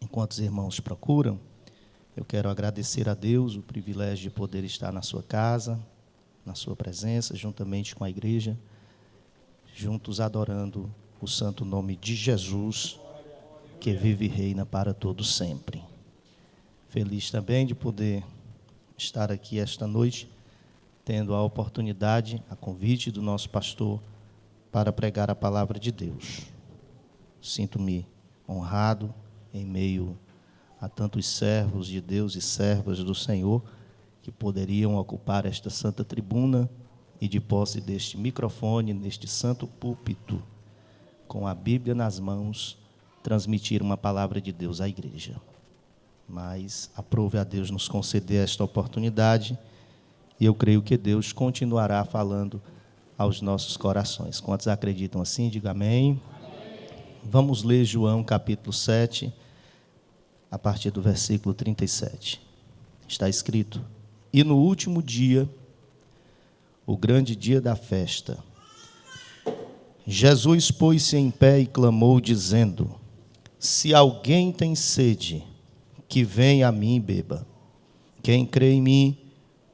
enquanto os irmãos procuram, eu quero agradecer a Deus o privilégio de poder estar na sua casa, na sua presença, juntamente com a igreja, juntos adorando o santo nome de Jesus, que vive e reina para todos sempre. Feliz também de poder estar aqui esta noite, tendo a oportunidade, a convite do nosso pastor, para pregar a palavra de Deus. Sinto-me honrado em meio a tantos servos de Deus e servas do Senhor que poderiam ocupar esta santa tribuna e de posse deste microfone, neste santo púlpito, com a Bíblia nas mãos, transmitir uma palavra de Deus à igreja. Mas aprove a Deus nos conceder esta oportunidade e eu creio que Deus continuará falando aos nossos corações. Quantos acreditam assim? Diga amém. Vamos ler João capítulo 7, a partir do versículo 37. Está escrito: E no último dia, o grande dia da festa, Jesus pôs-se em pé e clamou, dizendo: Se alguém tem sede, que venha a mim e beba. Quem crê em mim,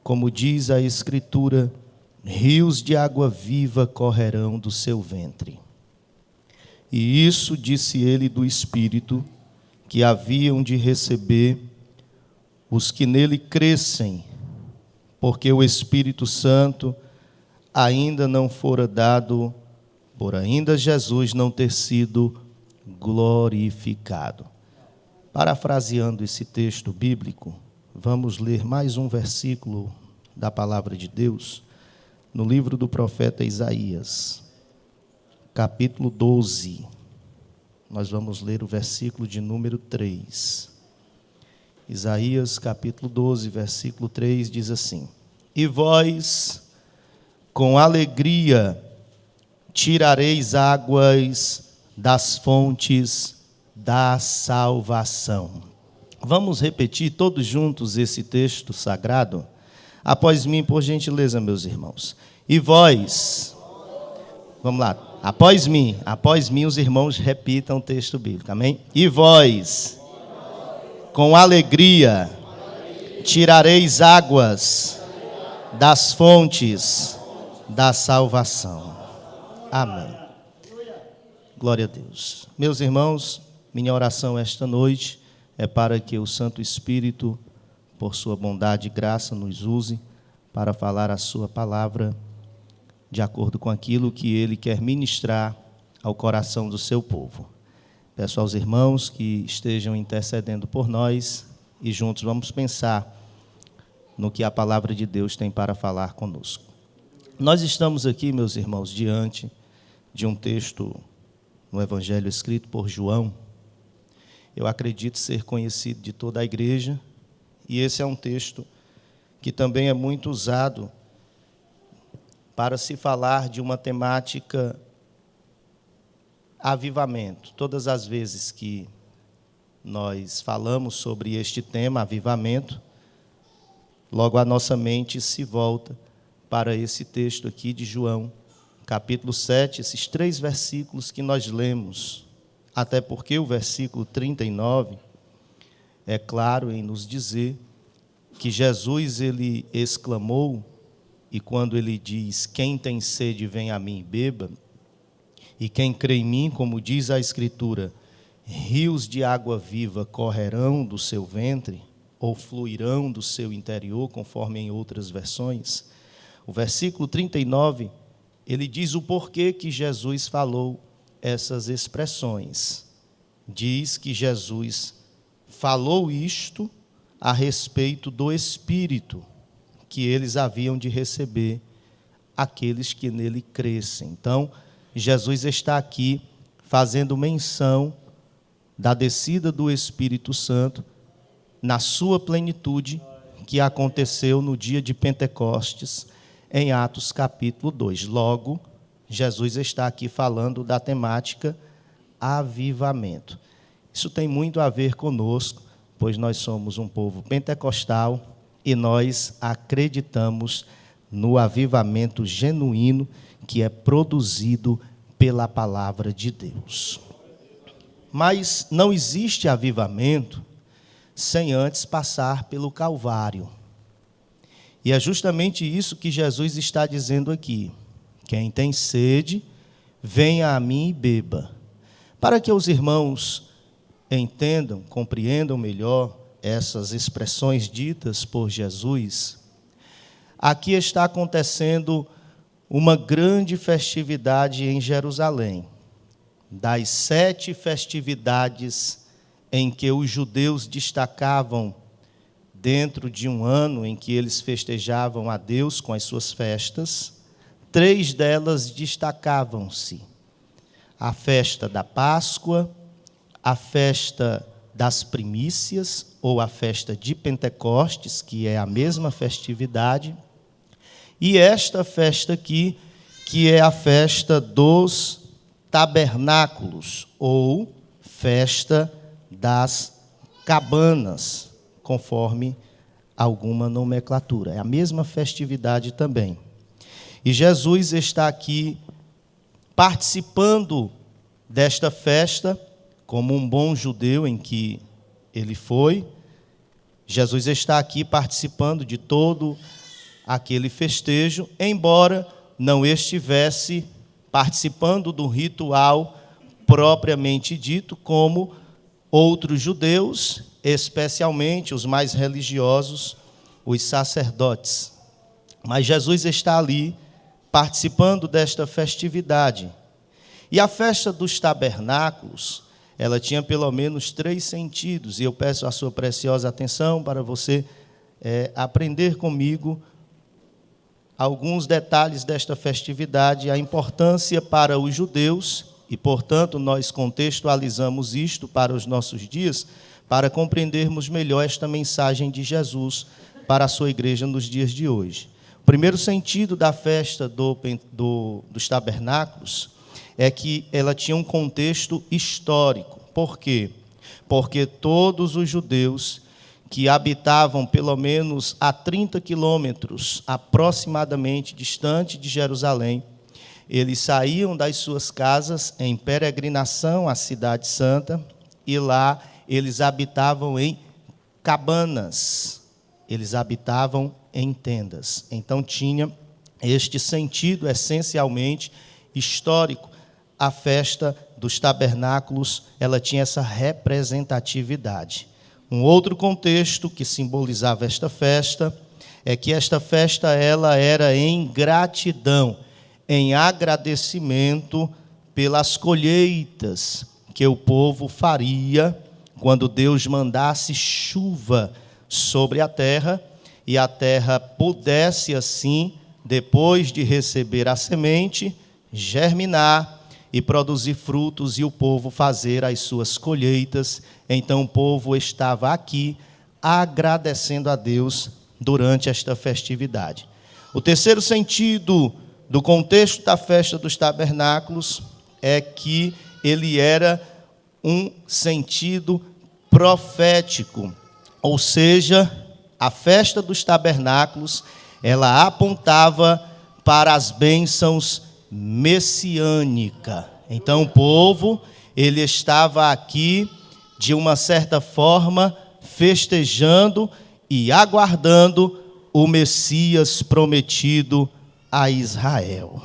como diz a Escritura, rios de água viva correrão do seu ventre. E isso disse ele do Espírito, que haviam de receber os que nele crescem, porque o Espírito Santo ainda não fora dado, por ainda Jesus não ter sido glorificado. Parafraseando esse texto bíblico, vamos ler mais um versículo da palavra de Deus, no livro do profeta Isaías, capítulo 12. Nós vamos ler o versículo de número 3. Isaías, capítulo 12, versículo 3, diz assim: E vós, com alegria, tirareis águas das fontes da salvação. Vamos repetir todos juntos esse texto sagrado? Após mim, por gentileza, meus irmãos. E vós, vamos lá, após mim, os irmãos repitam o texto bíblico, amém? E vós, com alegria, tirareis águas das fontes da salvação. Amém. Glória a Deus. Meus irmãos, minha oração esta noite é para que o Santo Espírito, por sua bondade e graça, nos use para falar a sua palavra de acordo com aquilo que Ele quer ministrar ao coração do seu povo. Peço aos irmãos que estejam intercedendo por nós e juntos vamos pensar no que a palavra de Deus tem para falar conosco. Nós estamos aqui, meus irmãos, diante de um texto no Evangelho escrito por João. Eu acredito ser conhecido de toda a igreja, e esse é um texto que também é muito usado para se falar de uma temática avivamento. Todas as vezes que nós falamos sobre este tema, avivamento, logo a nossa mente se volta para esse texto aqui de João, capítulo 7, esses 3 versículos que nós lemos, até porque o versículo 39 é claro em nos dizer que Jesus, ele exclamou, e quando ele diz, quem tem sede, vem a mim e beba, e quem crê em mim, como diz a Escritura, rios de água viva correrão do seu ventre, ou fluirão do seu interior, conforme em outras versões. O versículo 39, ele diz o porquê que Jesus falou essas expressões. Diz que Jesus falou isto a respeito do Espírito que eles haviam de receber, aqueles que nele crescem. Então, Jesus está aqui fazendo menção da descida do Espírito Santo na sua plenitude, que aconteceu no dia de Pentecostes, em Atos capítulo 2. Logo, Jesus está aqui falando da temática avivamento. Isso tem muito a ver conosco, pois nós somos um povo pentecostal e nós acreditamos no avivamento genuíno que é produzido pela palavra de Deus. Mas não existe avivamento sem antes passar pelo Calvário. E é justamente isso que Jesus está dizendo aqui. Quem tem sede, venha a mim e beba. Para que os irmãos entendam, compreendam melhor essas expressões ditas por Jesus, aqui está acontecendo uma grande festividade em Jerusalém. Das 7 festividades em que os judeus destacavam dentro de um ano em que eles festejavam a Deus com as suas festas, 3 delas destacavam-se: a festa da Páscoa, a festa das primícias, ou a festa de Pentecostes, que é a mesma festividade, e esta festa aqui, que é a festa dos tabernáculos, ou festa das cabanas, conforme alguma nomenclatura. É a mesma festividade também. E Jesus está aqui participando desta festa, como um bom judeu em que ele foi. Jesus está aqui participando de todo aquele festejo, embora não estivesse participando do ritual propriamente dito, como outros judeus, especialmente os mais religiosos, os sacerdotes. Mas Jesus está ali participando desta festividade. E a festa dos tabernáculos, ela tinha pelo menos 3 sentidos, e eu peço a sua preciosa atenção para você aprender comigo alguns detalhes desta festividade, a importância para os judeus, e, portanto, nós contextualizamos isto para os nossos dias, para compreendermos melhor esta mensagem de Jesus para a sua igreja nos dias de hoje. O primeiro sentido da festa dos tabernáculos é que ela tinha um contexto histórico. Por quê? Porque todos os judeus que habitavam pelo menos a 30 quilômetros aproximadamente distante de Jerusalém, eles saíam das suas casas em peregrinação à Cidade Santa, e lá eles habitavam em cabanas, eles habitavam em tendas. Então tinha este sentido essencialmente histórico. A festa dos tabernáculos, ela tinha essa representatividade. Um outro contexto que simbolizava esta festa é que esta festa ela era em gratidão, em agradecimento pelas colheitas que o povo faria quando Deus mandasse chuva sobre a terra, e a terra pudesse assim, depois de receber a semente, germinar e produzir frutos, e o povo fazer as suas colheitas. Então o povo estava aqui agradecendo a Deus durante esta festividade. O terceiro sentido do contexto da festa dos tabernáculos é que ele era um sentido profético, ou seja, a festa dos tabernáculos, ela apontava para as bênçãos messiânicas. Então o povo, ele estava aqui, de uma certa forma, festejando e aguardando o Messias prometido a Israel.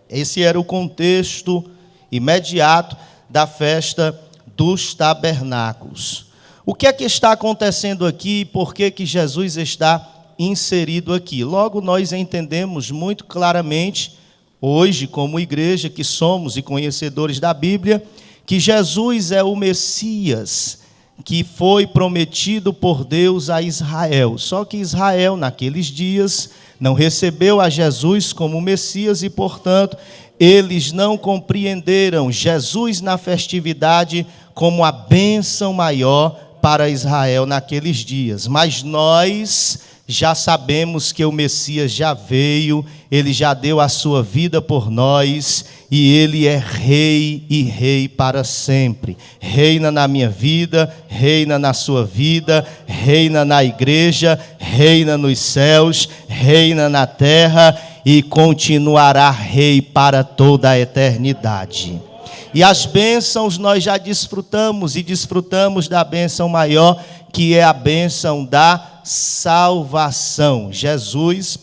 Esse era o contexto imediato da festa dos tabernáculos. O que é que está acontecendo aqui e por que que Jesus está inserido aqui? Logo nós entendemos muito claramente, hoje, como igreja que somos e conhecedores da Bíblia, que Jesus é o Messias que foi prometido por Deus a Israel. Só que Israel, naqueles dias, não recebeu a Jesus como Messias e, portanto, eles não compreenderam Jesus na festividade como a bênção maior para Israel naqueles dias. Mas nós já sabemos que o Messias já veio, ele já deu a sua vida por nós, e ele é rei e rei para sempre. Reina na minha vida, reina na sua vida, reina na igreja, reina nos céus, reina na terra e continuará rei para toda a eternidade. E as bênçãos nós já desfrutamos, e desfrutamos da bênção maior, que é a bênção da salvação. Jesus,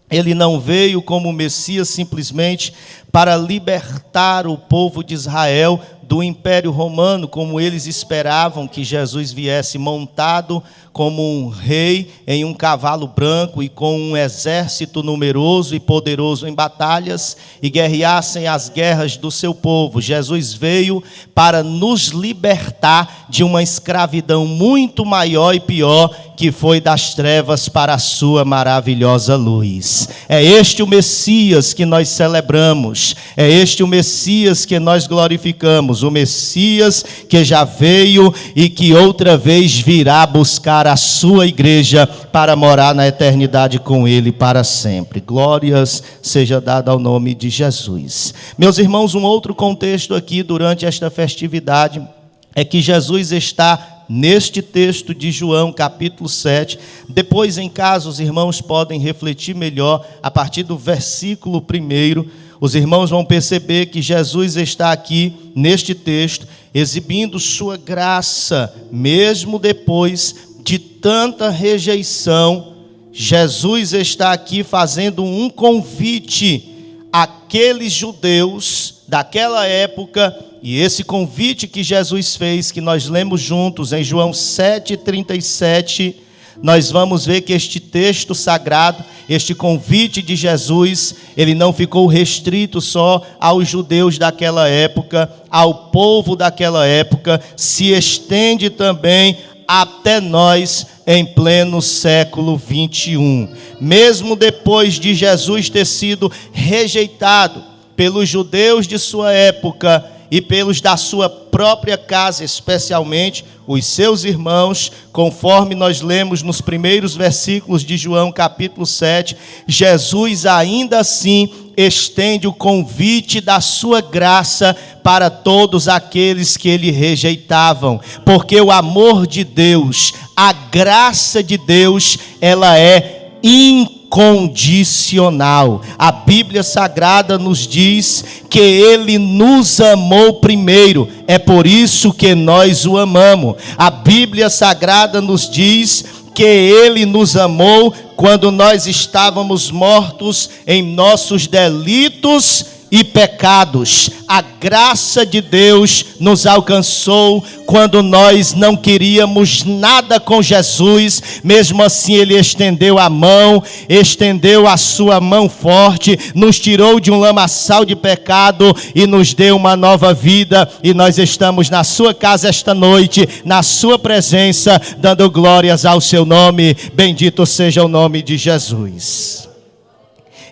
ele não veio como Messias simplesmente para libertar o povo de Israel do Império Romano, como eles esperavam que Jesus viesse montado como um rei em um cavalo branco e com um exército numeroso e poderoso em batalhas e guerreassem as guerras do seu povo. Jesus veio para nos libertar de uma escravidão muito maior e pior, que foi das trevas para a sua maravilhosa luz. É este o Messias que nós celebramos, é este o Messias que nós glorificamos, o Messias que já veio e que outra vez virá buscar a sua igreja para morar na eternidade com ele para sempre. Glórias seja dada ao nome de Jesus. Meus irmãos, um outro contexto aqui durante esta festividade é que Jesus está neste texto de João, capítulo 7. Depois, em casa, os irmãos podem refletir melhor a partir do versículo 1. Os irmãos vão perceber que Jesus está aqui neste texto exibindo sua graça, mesmo depois de tanta rejeição. Jesus está aqui fazendo um convite àqueles judeus daquela época, e esse convite que Jesus fez, que nós lemos juntos em João 7,37, nós vamos ver que este texto sagrado, este convite de Jesus, ele não ficou restrito só aos judeus daquela época, ao povo daquela época, se estende também até nós em pleno século 21. Mesmo depois de Jesus ter sido rejeitado pelos judeus de sua época e pelos da sua própria casa, especialmente os seus irmãos, conforme nós lemos nos primeiros versículos de João capítulo 7, Jesus ainda assim estende o convite da sua graça para todos aqueles que ele rejeitavam, porque o amor de Deus, a graça de Deus, ela é incondicional. A Bíblia Sagrada nos diz que ele nos amou primeiro, é por isso que nós o amamos. A Bíblia Sagrada nos diz que ele nos amou quando nós estávamos mortos em nossos delitos e pecados. A graça de Deus nos alcançou quando nós não queríamos nada com Jesus. Mesmo assim ele estendeu a mão, estendeu a sua mão forte, nos tirou de um lamaçal de pecado e nos deu uma nova vida, e nós estamos na sua casa esta noite, na sua presença, dando glórias ao seu nome. Bendito seja o nome de Jesus.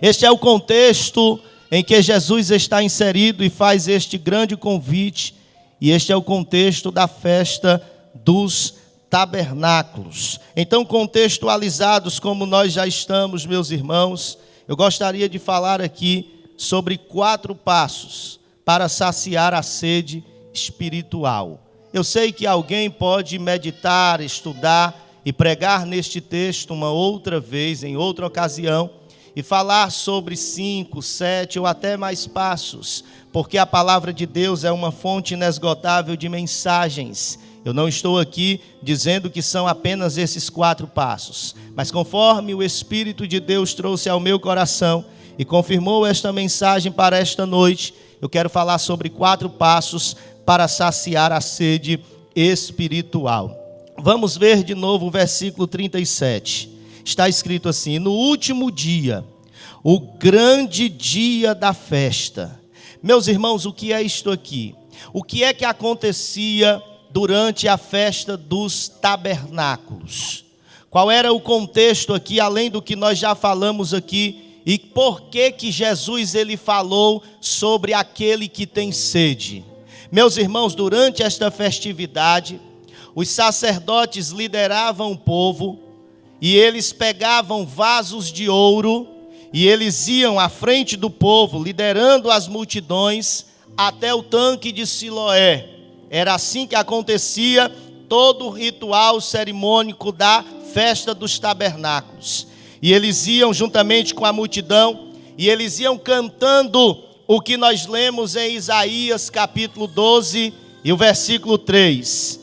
Este é o contexto em que Jesus está inserido e faz este grande convite, e este é o contexto da festa dos tabernáculos. Então, contextualizados como nós já estamos, meus irmãos, eu gostaria de falar aqui sobre 4 passos para saciar a sede espiritual. Eu sei que alguém pode meditar, estudar e pregar neste texto uma outra vez, em outra ocasião, e falar sobre 5, 7 ou até mais passos, porque a palavra de Deus é uma fonte inesgotável de mensagens. Eu não estou aqui dizendo que são apenas esses 4 passos, mas conforme o Espírito de Deus trouxe ao meu coração e confirmou esta mensagem para esta noite, eu quero falar sobre 4 passos para saciar a sede espiritual. Vamos ver de novo o versículo 37. Está escrito assim: no último dia, o grande dia da festa. Meus irmãos, o que é isto aqui? O que é que acontecia durante a festa dos tabernáculos? Qual era o contexto aqui, além do que nós já falamos aqui? E por que que Jesus ele falou sobre aquele que tem sede? Meus irmãos, durante esta festividade, os sacerdotes lideravam o povo, e eles pegavam vasos de ouro, e eles iam à frente do povo, liderando as multidões, até o tanque de Siloé. Era assim que acontecia todo o ritual cerimônico da festa dos tabernáculos. E eles iam juntamente com a multidão, e eles iam cantando o que nós lemos em Isaías capítulo 12 e o versículo 3.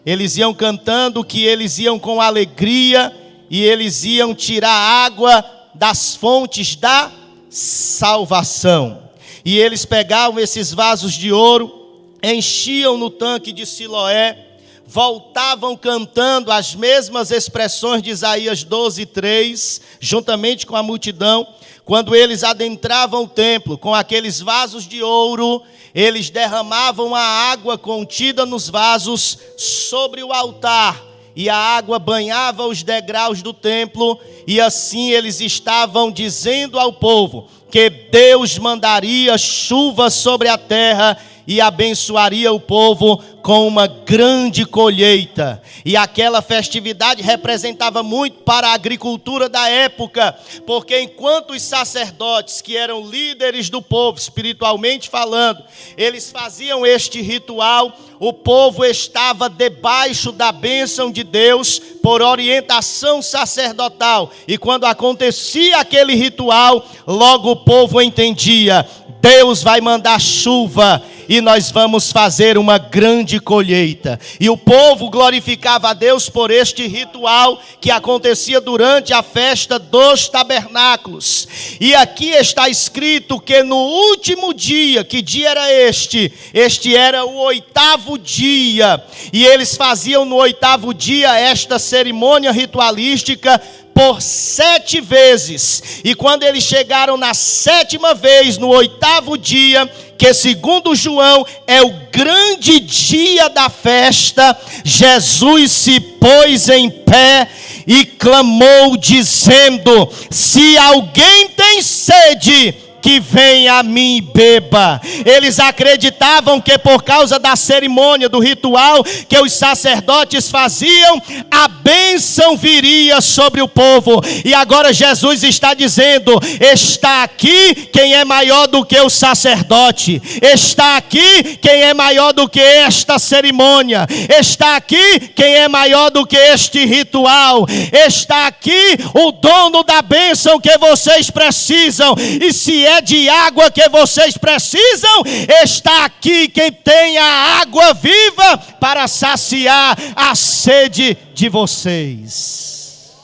Eles iam cantando que eles iam com alegria e eles iam tirar água das fontes da salvação. E eles pegavam esses vasos de ouro, enchiam no tanque de Siloé, voltavam cantando as mesmas expressões de Isaías 12:3, juntamente com a multidão. Quando eles adentravam o templo com aqueles vasos de ouro, eles derramavam a água contida nos vasos sobre o altar, e a água banhava os degraus do templo, e assim eles estavam dizendo ao povo que Deus mandaria chuva sobre a terra e abençoaria o povo com uma grande colheita. E aquela festividade representava muito para a agricultura da época, porque enquanto os sacerdotes, que eram líderes do povo, espiritualmente falando, eles faziam este ritual, o povo estava debaixo da bênção de Deus por orientação sacerdotal. E quando acontecia aquele ritual, logo o povo entendia: Deus vai mandar chuva e nós vamos fazer uma grande colheita. E o povo glorificava a Deus por este ritual que acontecia durante a festa dos tabernáculos. E aqui está escrito que no último dia, que dia era este? Este era o 8º dia. E eles faziam no 8º dia esta cerimônia ritualística por 7 vezes. E quando eles chegaram na 7ª vez, no 8º dia, que segundo João é o grande dia da festa, Jesus se pôs em pé e clamou dizendo: se alguém tem sede, que venha a mim e beba. Eles acreditavam que por causa da cerimônia, do ritual que os sacerdotes faziam, a bênção viria sobre o povo. E agora Jesus está dizendo: está aqui quem é maior do que o sacerdote, está aqui quem é maior do que esta cerimônia, está aqui quem é maior do que este ritual, está aqui o dono da bênção que vocês precisam. E se é de água que vocês precisam, está aqui quem tem a água viva para saciar a sede de vocês.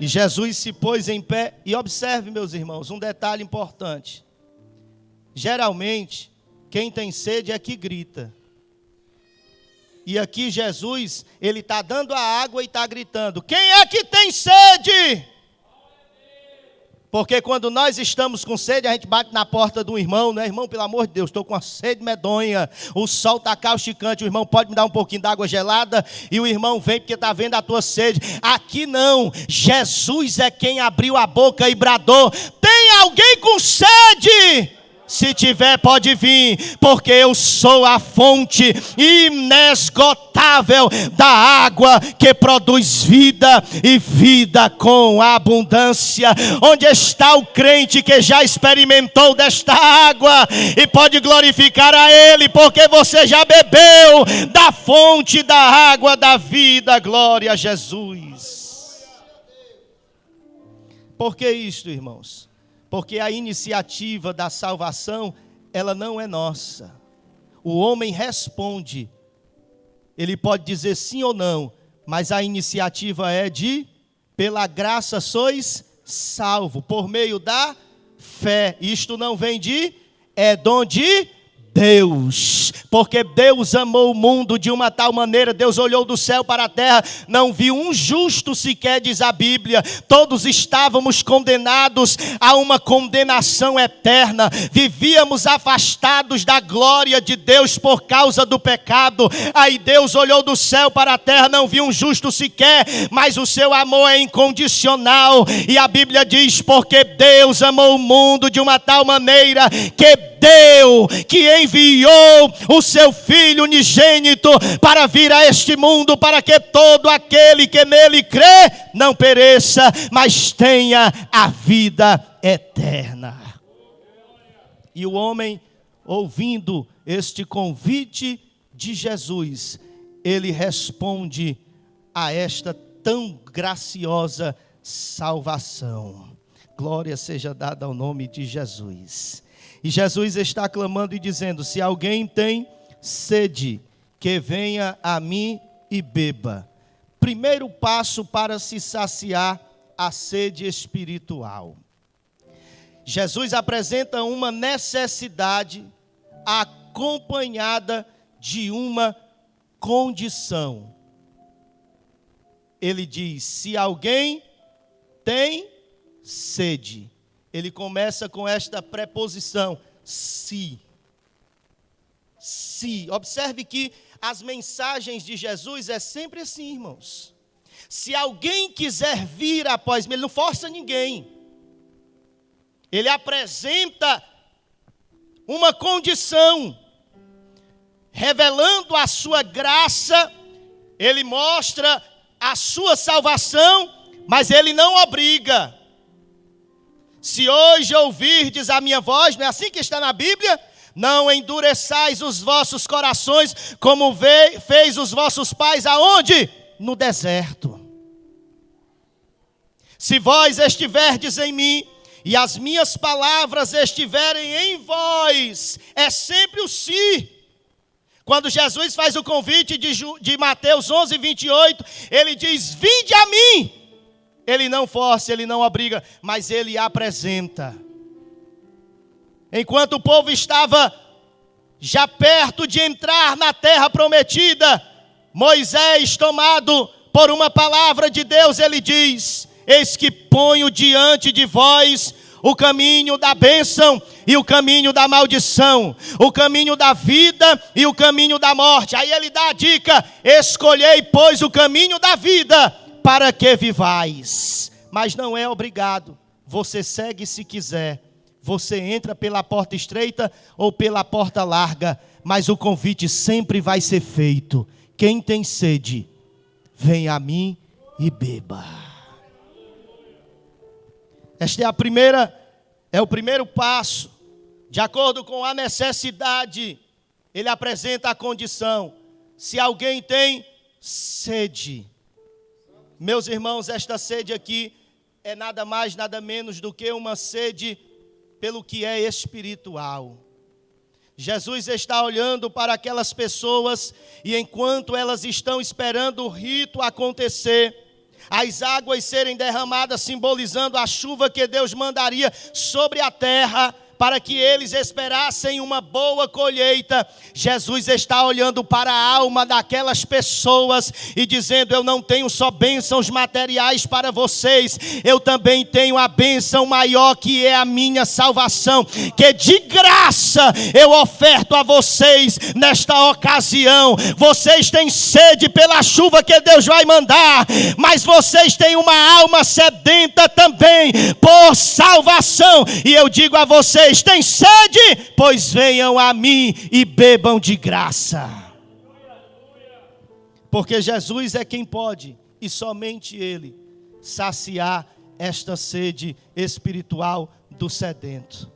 E Jesus se pôs em pé. E observe, meus irmãos, um detalhe importante: geralmente quem tem sede é que grita. E aqui Jesus, ele está dando a água e está gritando: quem é que tem sede? Porque quando nós estamos com sede, a gente bate na porta do irmão, né? Irmão, pelo amor de Deus, estou com uma sede medonha, o sol está causticante, o irmão pode me dar um pouquinho d'água gelada? E o irmão vem porque está vendo a tua sede. Aqui não, Jesus é quem abriu a boca e bradou: tem alguém com sede? Se tiver, pode vir, porque eu sou a fonte inesgotável da água que produz vida e vida com abundância. Onde está o crente que já experimentou desta água e pode glorificar a Ele, porque você já bebeu da fonte da água da vida? Glória a Jesus. Por que isto, irmãos? Porque a iniciativa da salvação, ela não é nossa. O homem responde. Ele pode dizer sim ou não, mas a iniciativa é de: pela graça sois salvo, por meio da fé. Isto não vem é dom de Deus, porque Deus amou o mundo de uma tal maneira, Deus olhou do céu para a terra, não viu um justo sequer, diz a Bíblia. Todos estávamos condenados a uma condenação eterna, vivíamos afastados da glória de Deus por causa do pecado. Aí Deus olhou do céu para a terra, não viu um justo sequer, mas o seu amor é incondicional, e a Bíblia diz: porque Deus amou o mundo de uma tal maneira que deu, que enviou o seu Filho unigênito para vir a este mundo, para que todo aquele que nele crê não pereça, mas tenha a vida eterna. E o homem, ouvindo este convite de Jesus, ele responde a esta tão graciosa salvação. glória seja dada ao nome de Jesus. E Jesus está clamando e dizendo: se alguém tem sede, que venha a mim e beba. Primeiro passo para se saciar a sede espiritual. Jesus apresenta uma necessidade acompanhada de uma condição. Ele diz: se alguém tem sede. Ele começa com esta preposição, se. Se. Observe que as mensagens de Jesus é sempre assim, irmãos. Se alguém quiser vir após mim, ele não força ninguém. Ele apresenta uma condição, revelando a sua graça, ele mostra a sua salvação, mas ele não obriga. Se hoje ouvirdes a minha voz, não é assim que está na Bíblia? Não endureçais os vossos corações, como fez os vossos pais aonde? No deserto. Se vós estiverdes em mim, e as minhas palavras estiverem em vós, é sempre o se. Quando Jesus faz o convite de Mateus 11, 28, ele diz: vinde a mim. Ele não força, ele não obriga, mas ele apresenta. Enquanto o povo estava já perto de entrar na terra prometida, Moisés, tomado por uma palavra de Deus, ele diz: eis que ponho diante de vós o caminho da bênção e o caminho da maldição, o caminho da vida e o caminho da morte. Aí ele dá a dica: escolhei, pois, o caminho da vida, para que vivais. Mas não é obrigado. Você segue se quiser. Você entra pela porta estreita ou pela porta larga. Mas o convite sempre vai ser feito. Quem tem sede, vem a mim e beba. Esta é o primeiro passo. De acordo com a necessidade, ele apresenta a condição. Se alguém tem sede. Meus irmãos, esta sede aqui é nada mais, nada menos do que uma sede pelo que é espiritual. Jesus está olhando para aquelas pessoas e enquanto elas estão esperando o rito acontecer, as águas serem derramadas, simbolizando a chuva que Deus mandaria sobre a terra, para que eles esperassem uma boa colheita. Jesus está olhando para a alma daquelas pessoas e dizendo: eu não tenho só bênçãos materiais para vocês, eu também tenho a bênção maior, que é a minha salvação, que de graça eu oferto a vocês nesta ocasião. Vocês têm sede pela chuva que Deus vai mandar, mas vocês têm uma alma sedenta também por salvação, e eu digo a vocês: tem sede? Pois venham a mim e bebam de graça. Porque Jesus é quem pode, e somente Ele, saciar esta sede espiritual do sedento.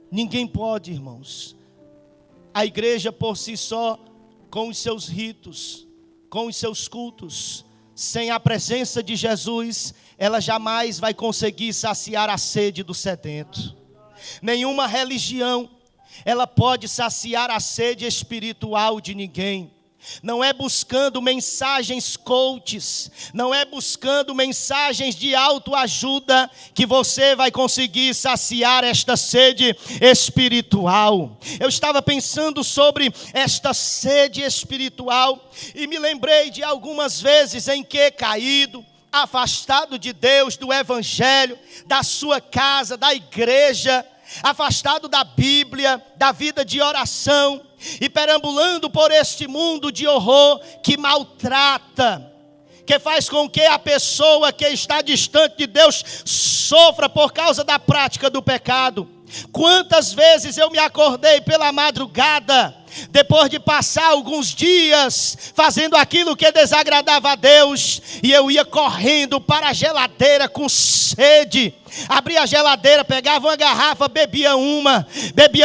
Ninguém pode, irmãos. A igreja por si só, com os seus ritos, com os seus cultos, sem a presença de Jesus, ela jamais vai conseguir saciar a sede do sedento. Nenhuma religião, ela pode saciar a sede espiritual de ninguém. Não é buscando mensagens coaches, não é buscando mensagens de autoajuda que você vai conseguir saciar esta sede espiritual. Eu estava pensando sobre esta sede espiritual e me lembrei de algumas vezes em que caído, afastado de Deus, do evangelho, da sua casa, da igreja, afastado da Bíblia, da vida de oração, e perambulando por este mundo de horror que maltrata, que faz com que a pessoa que está distante de Deus sofra por causa da prática do pecado. Quantas vezes eu me acordei pela madrugada, depois de passar alguns dias fazendo aquilo que desagradava a Deus, e eu ia correndo para a geladeira com sede, abria a geladeira, pegava uma garrafa, bebia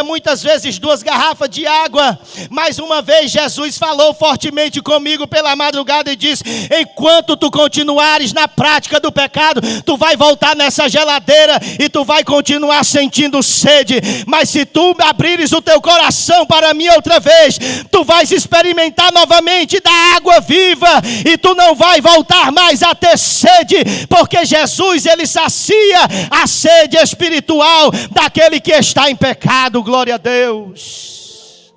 muitas vezes 2 garrafas de água. Mais uma vez Jesus falou fortemente comigo pela madrugada e disse: enquanto tu continuares na prática do pecado, tu vai voltar nessa geladeira e tu vai continuar sentindo sede. Mas se tu abrires o teu coração para mim outra vez, tu vais experimentar novamente da água viva e tu não vai voltar mais a ter sede, porque Jesus, ele sacia a sede espiritual daquele que está em pecado. Glória a Deus.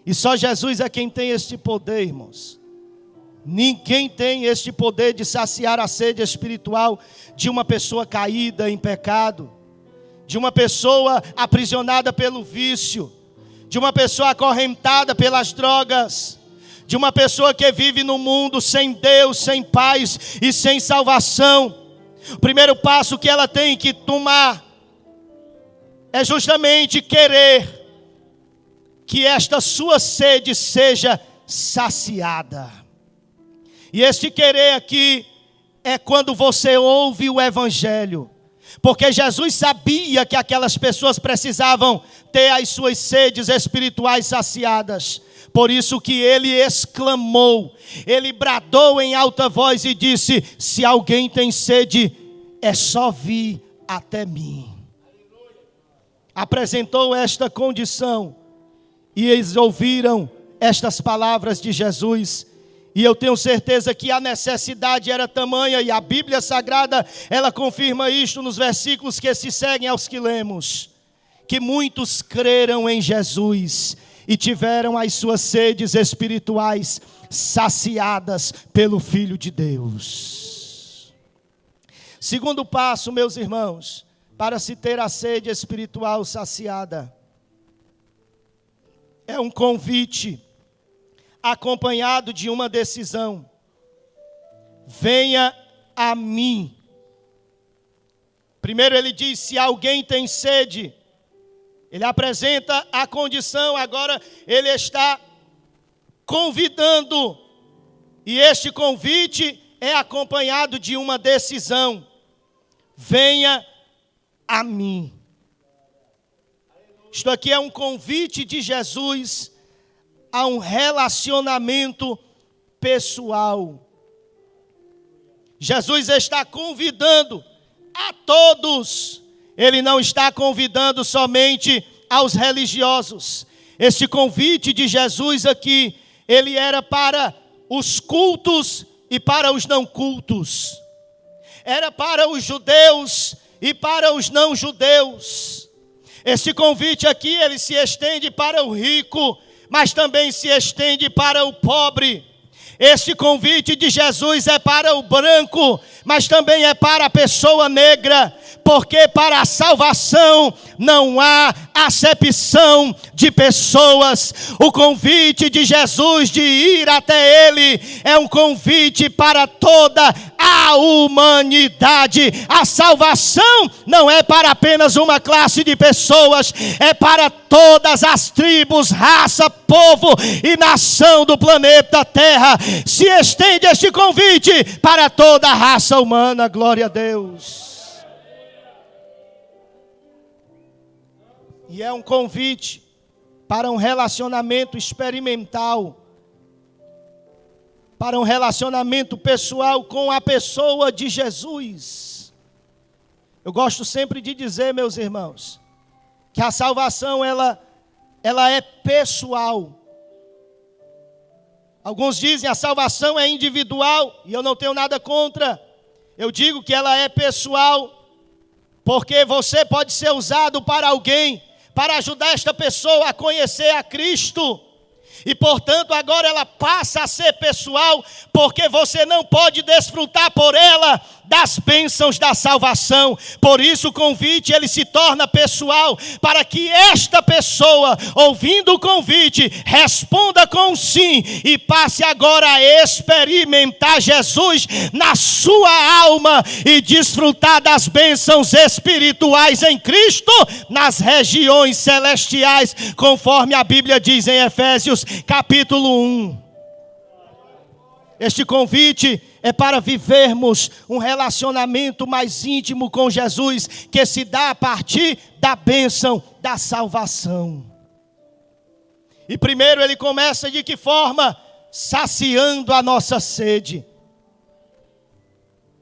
E só Jesus é quem tem este poder, irmãos. Ninguém tem este poder de saciar a sede espiritual de uma pessoa caída em pecado, de uma pessoa aprisionada pelo vício, de uma pessoa acorrentada pelas drogas, de uma pessoa que vive no mundo sem Deus, sem paz e sem salvação. O primeiro passo que ela tem que tomar é justamente querer que esta sua sede seja saciada. E este querer aqui é quando você ouve o Evangelho. Porque Jesus sabia que aquelas pessoas precisavam ter as suas sedes espirituais saciadas. Por isso que ele exclamou, ele bradou em alta voz e disse: se alguém tem sede, é só vir até mim. Apresentou esta condição e eles ouviram estas palavras de Jesus. E eu tenho certeza que a necessidade era tamanha, e a Bíblia Sagrada, ela confirma isto nos versículos que se seguem aos que lemos, que muitos creram em Jesus e tiveram as suas sedes espirituais saciadas pelo Filho de Deus. Segundo passo, meus irmãos, para se ter a sede espiritual saciada, é um convite acompanhado de uma decisão. Venha a mim. Primeiro ele diz: se alguém tem sede. Ele apresenta a condição, agora ele está convidando. E este convite é acompanhado de uma decisão. Venha a mim. Isto aqui é um convite de Jesus a um relacionamento pessoal. Jesus está convidando a todos. Ele não está convidando somente aos religiosos. Este convite de Jesus aqui, ele era para os cultos e para os não cultos. Era para os judeus e para os não judeus. Este convite aqui, ele se estende para o rico, mas também se estende para o pobre. Este convite de Jesus é para o branco, mas também é para a pessoa negra, porque para a salvação não há acepção de pessoas. O convite de Jesus de ir até Ele é um convite para toda a humanidade. A salvação não é para apenas uma classe de pessoas, é para todas as tribos, raça, povo e nação do planeta Terra. Se estende este convite para toda a raça humana. Glória a Deus. E é um convite para um relacionamento experimental, para um relacionamento pessoal com a pessoa de Jesus. Eu gosto sempre de dizer, meus irmãos, que a salvação ela é pessoal. Alguns dizem a salvação é individual, e eu não tenho nada contra. Eu digo que ela é pessoal, porque você pode ser usado para alguém, para ajudar esta pessoa a conhecer a Cristo. E portanto agora ela passa a ser pessoal, porque você não pode desfrutar por ela das bênçãos da salvação. Por isso o convite ele se torna pessoal, para que esta pessoa, ouvindo o convite, responda com sim e passe agora a experimentar Jesus na sua alma e desfrutar das bênçãos espirituais em Cristo nas regiões celestiais, conforme a Bíblia diz em Efésios capítulo 1. Este convite é para vivermos um relacionamento mais íntimo com Jesus, que se dá a partir da bênção da salvação. E primeiro ele começa de que forma? Saciando a nossa sede,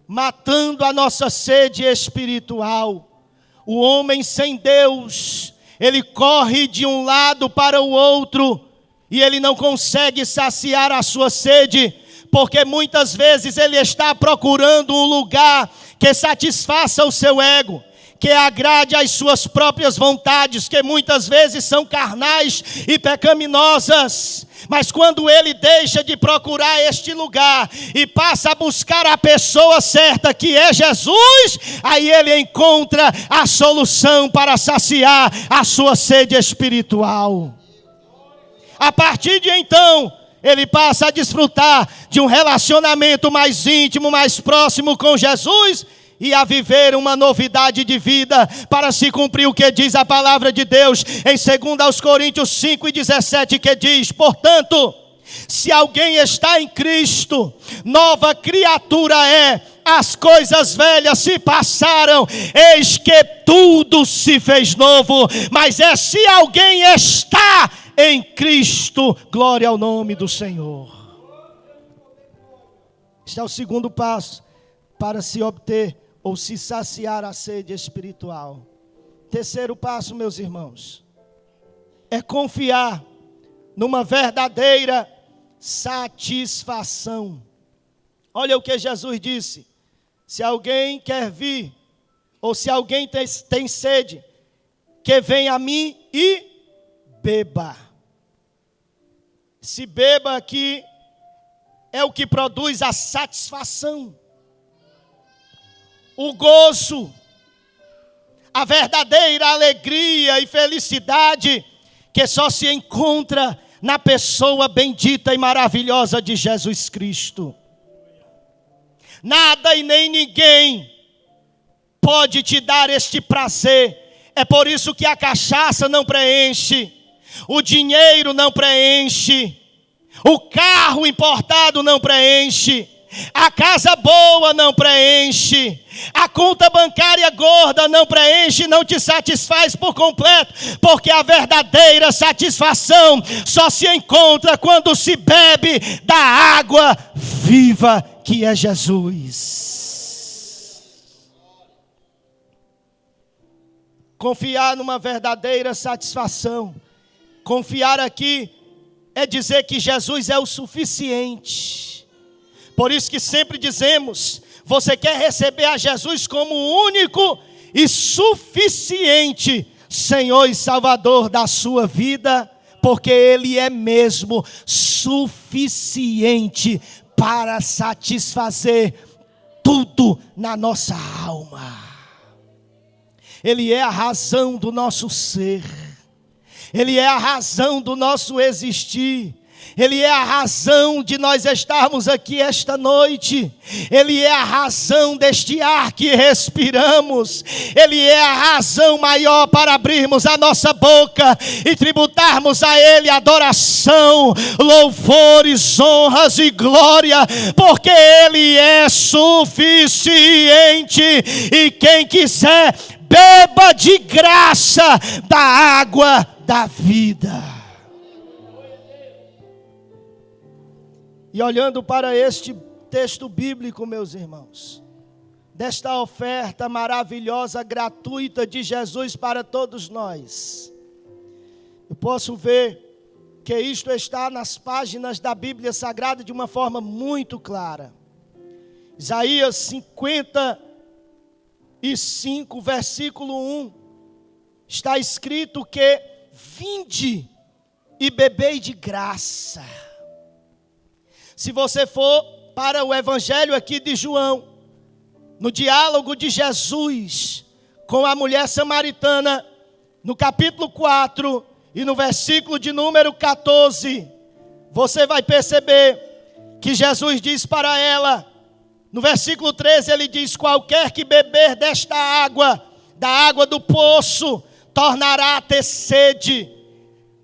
matando a nossa sede espiritual. O homem sem Deus, ele corre de um lado para o outro, e ele não consegue saciar a sua sede, porque muitas vezes ele está procurando um lugar que satisfaça o seu ego, que agrade às suas próprias vontades, que muitas vezes são carnais e pecaminosas. Mas quando ele deixa de procurar este lugar e passa a buscar a pessoa certa, que é Jesus, aí ele encontra a solução para saciar a sua sede espiritual. A partir de então, ele passa a desfrutar de um relacionamento mais íntimo, mais próximo com Jesus, e a viver uma novidade de vida, para se cumprir o que diz a palavra de Deus em 2 Coríntios 5:17, que diz: portanto, se alguém está em Cristo, nova criatura é, as coisas velhas se passaram, eis que tudo se fez novo. Mas é se alguém está em Cristo, glória ao nome do Senhor. Este é o segundo passo para se obter ou se saciar a sede espiritual. Terceiro passo, meus irmãos, é confiar numa verdadeira satisfação. Olha o que Jesus disse: se alguém quer vir, ou se alguém tem sede, que venha a mim e beba. Se beba aqui é o que produz a satisfação, o gozo, a verdadeira alegria e felicidade que só se encontra na pessoa bendita e maravilhosa de Jesus Cristo. Nada e nem ninguém pode te dar este prazer. É por isso que a cachaça não preenche, o dinheiro não preenche, o carro importado não preenche, a casa boa não preenche, a conta bancária gorda não preenche, não te satisfaz por completo, porque a verdadeira satisfação só se encontra quando se bebe da água viva que é Jesus. Confiar numa verdadeira satisfação, confiar aqui é dizer que Jesus é o suficiente. Por isso que sempre dizemos: você quer receber a Jesus como o único e suficiente Senhor e Salvador da sua vida, porque Ele é mesmo suficiente para satisfazer tudo na nossa alma. Ele é a razão do nosso ser, Ele é a razão do nosso existir, Ele é a razão de nós estarmos aqui esta noite, Ele é a razão deste ar que respiramos, Ele é a razão maior para abrirmos a nossa boca e tributarmos a Ele adoração, louvores, honras e glória, porque Ele é suficiente. E quem quiser, beba de graça da água da vida. E olhando para este texto bíblico, meus irmãos, desta oferta maravilhosa, gratuita de Jesus para todos nós, eu posso ver que isto está nas páginas da Bíblia Sagrada de uma forma muito clara. Isaías 55, versículo 1, está escrito que: vinde e bebei de graça. Se você for para o evangelho aqui de João, no diálogo de Jesus com a mulher samaritana, no capítulo 4 e no versículo de número 14, você vai perceber que Jesus diz para ela, no versículo 13 ele diz: qualquer que beber desta água, da água do poço, tornará a ter sede,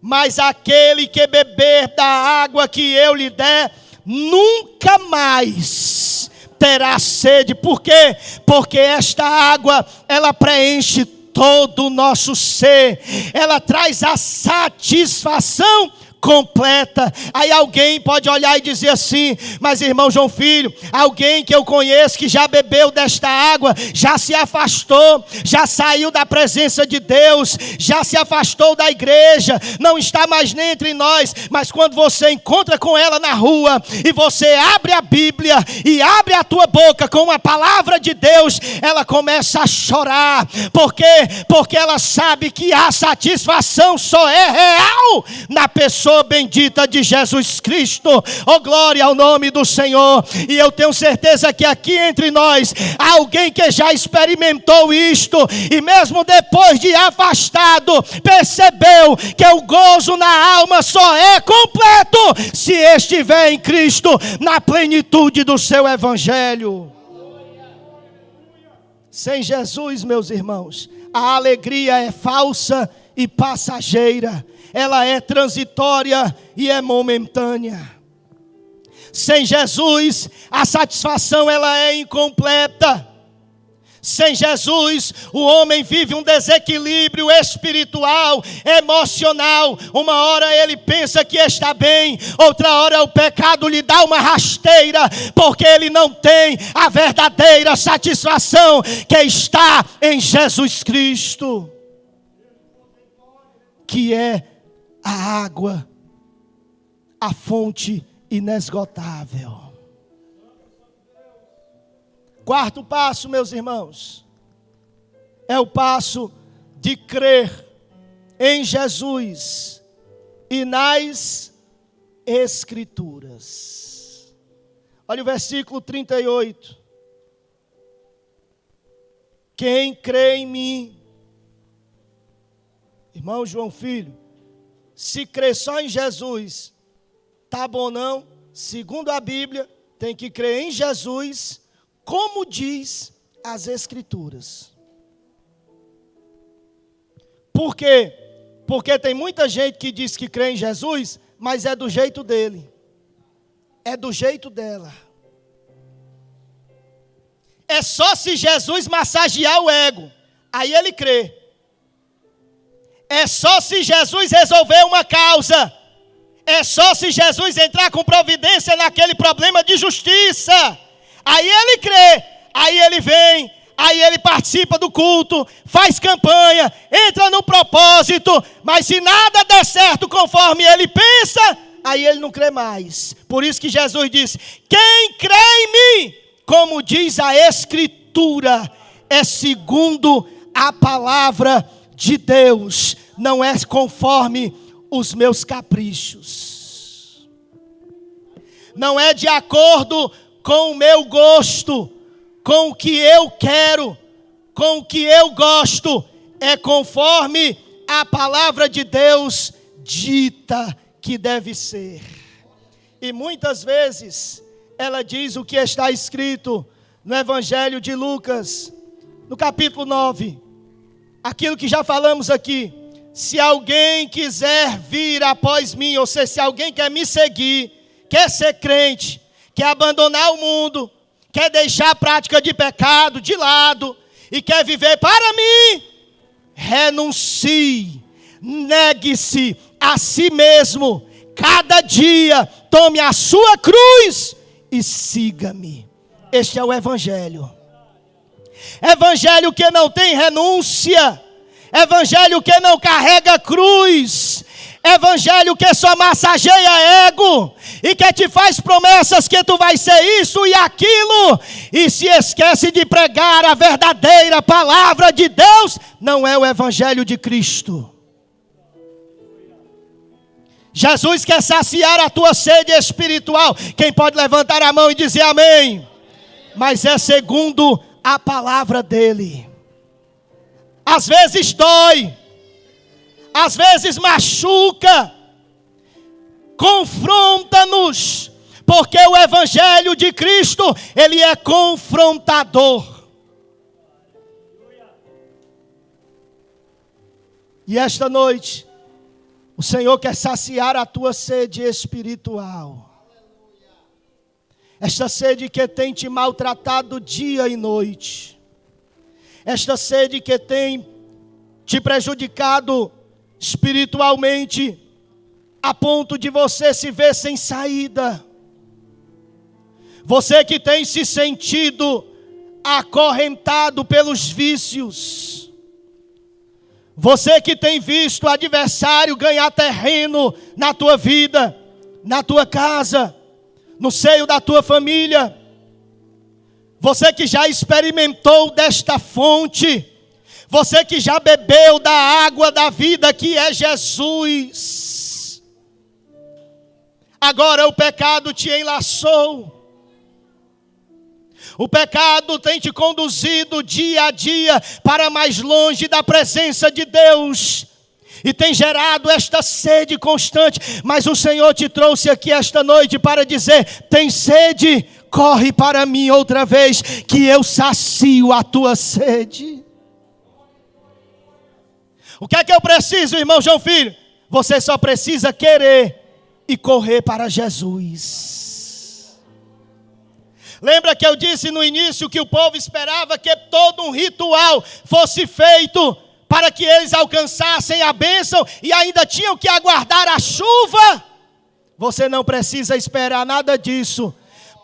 mas aquele que beber da água que eu lhe der, nunca mais terá sede. Por quê? Porque esta água, ela preenche todo o nosso ser. Ela traz a satisfação completa. Aí alguém pode olhar e dizer assim: mas irmão João Filho, alguém que eu conheço que já bebeu desta água, já se afastou, já saiu da presença de Deus, já se afastou da igreja, não está mais nem entre nós. Mas quando você encontra com ela na rua, e você abre a Bíblia, e abre a tua boca com a palavra de Deus, ela começa a chorar. Por quê? Porque ela sabe que a satisfação só é real na pessoa bendita de Jesus Cristo. Oh, glória ao nome do Senhor. E eu tenho certeza que aqui entre nós há alguém que já experimentou isto, e mesmo depois de afastado, percebeu que o gozo na alma só é completo se estiver em Cristo, na plenitude do seu evangelho. Sem Jesus, meus irmãos, a alegria é falsa e passageira. Ela é transitória e é momentânea. Sem Jesus, a satisfação ela é incompleta. Sem Jesus, o homem vive um desequilíbrio espiritual, emocional. Uma hora ele pensa que está bem, outra hora o pecado lhe dá uma rasteira, porque ele não tem a verdadeira satisfação que está em Jesus Cristo, que é a água, a fonte inesgotável. Quarto passo, meus irmãos, é o passo de crer em Jesus e nas Escrituras. Olha o versículo 38. Quem crê em mim, irmão João Filho, se crer só em Jesus, tá bom não? Segundo a Bíblia, tem que crer em Jesus, como diz as Escrituras. Por quê? Porque tem muita gente que diz que crê em Jesus, mas é do jeito dele, é do jeito dela. É só se Jesus massagear o ego, aí ele crê. É só se Jesus resolver uma causa. É só se Jesus entrar com providência naquele problema de justiça. Aí ele crê, aí ele vem, aí ele participa do culto, faz campanha, entra no propósito. Mas se nada der certo conforme ele pensa, aí ele não crê mais. Por isso que Jesus disse: quem crê em mim, como diz a Escritura, é segundo a palavra de Deus, não é conforme os meus caprichos, não é de acordo com o meu gosto, com o que eu quero, com o que eu gosto, é conforme a palavra de Deus dita que deve ser. E muitas vezes ela diz o que está escrito no Evangelho de Lucas, no capítulo 9, aquilo que já falamos aqui: se alguém quiser vir após mim, ou seja, se alguém quer me seguir, quer ser crente, quer abandonar o mundo, quer deixar a prática de pecado de lado e quer viver para mim, renuncie, negue-se a si mesmo, cada dia tome a sua cruz e siga-me. Este é o Evangelho. Evangelho que não tem renúncia, evangelho que não carrega cruz, evangelho que só massageia ego e que te faz promessas que tu vai ser isso e aquilo, e se esquece de pregar a verdadeira palavra de Deus. Não é o Evangelho de Cristo. Jesus quer saciar a tua sede espiritual. Quem pode levantar a mão e dizer amém? Mas é segundo a palavra dele. Às vezes dói, às vezes machuca, confronta-nos, porque o Evangelho de Cristo, ele é confrontador. E esta noite, o Senhor quer saciar a tua sede espiritual. esta sede que tem te maltratado dia e noite, esta sede que tem te prejudicado espiritualmente, a ponto de você se ver sem saída. Você que tem se sentido acorrentado pelos vícios. Você que tem visto o adversário ganhar terreno na tua vida, na tua casa, no seio da tua família. Você que já experimentou desta fonte. Você que já bebeu da água da vida que é Jesus. Agora o pecado te enlaçou. O pecado tem te conduzido dia a dia para mais longe da presença de Deus. E tem gerado esta sede constante. Mas o Senhor te trouxe aqui esta noite para dizer: tem sede? Corre para mim outra vez, que eu sacio a tua sede. O que é que eu preciso, irmão João Filho? Você só precisa querer e correr para Jesus. Lembra que eu disse no início que o povo esperava que todo um ritual fosse feito para que eles alcançassem a bênção e ainda tinham que aguardar a chuva? Você não precisa esperar nada disso,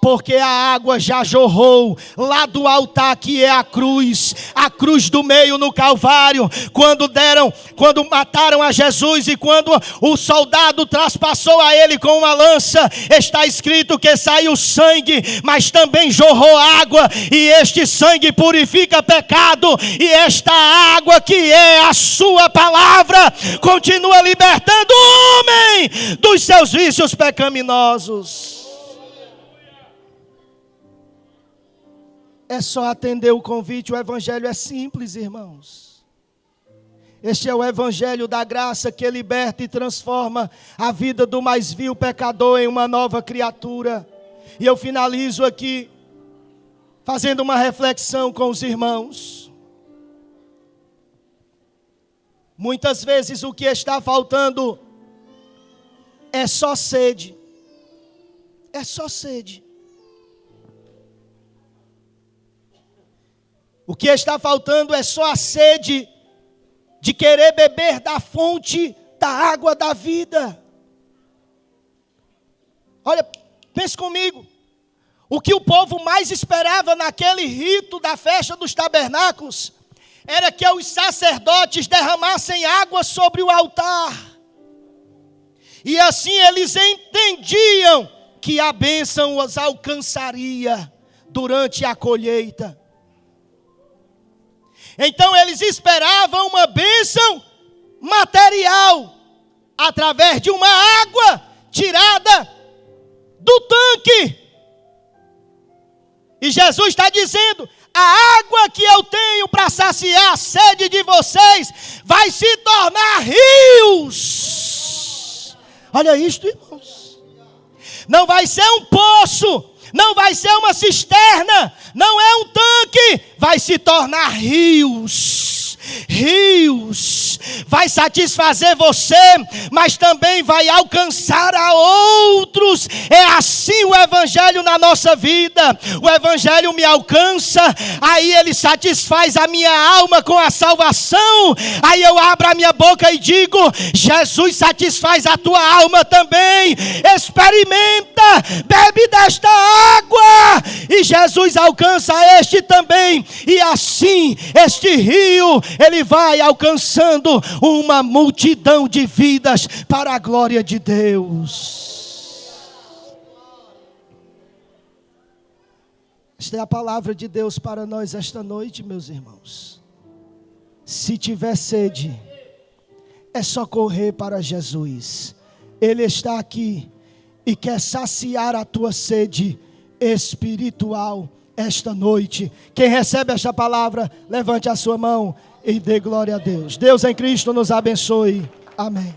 porque a água já jorrou lá do altar que é a cruz do meio no Calvário, quando mataram a Jesus e quando o soldado traspassou a ele com uma lança, está escrito que saiu sangue, mas também jorrou água, e este sangue purifica pecado, e esta água que é a sua palavra, continua libertando o homem dos seus vícios pecaminosos. É só atender o convite. O evangelho é simples, irmãos. Este é o evangelho da graça que liberta e transforma a vida do mais vil pecador em uma nova criatura. E eu finalizo aqui fazendo uma reflexão com os irmãos. Muitas vezes o que está faltando é só sede. É só sede. O que está faltando é só a sede de querer beber da fonte da água da vida. Olha, pense comigo. O que o povo mais esperava naquele rito da festa dos tabernáculos era que os sacerdotes derramassem água sobre o altar. E assim eles entendiam que a bênção os alcançaria durante a colheita. Então eles esperavam uma bênção material, através de uma água tirada do tanque. E Jesus está dizendo: a água que eu tenho para saciar a sede de vocês vai se tornar rios. Olha isto, irmãos. Não vai ser um poço, não vai ser uma cisterna, não é um tanque, vai se tornar rios. Rios, vai satisfazer você, mas também vai alcançar a outros. É assim o evangelho na nossa vida. O evangelho me alcança, aí ele satisfaz a minha alma com a salvação, aí eu abro a minha boca e digo: Jesus satisfaz a tua alma também. Experimenta, bebe desta água, e Jesus alcança este também. E assim este rio, ele vai alcançando uma multidão de vidas para a glória de Deus. Esta é a palavra de Deus para nós esta noite, meus irmãos. Se tiver sede, é só correr para Jesus. Ele está aqui e quer saciar a tua sede espiritual esta noite. Quem recebe esta palavra, levante a sua mão e dê glória a Deus. Deus em Cristo nos abençoe. Amém.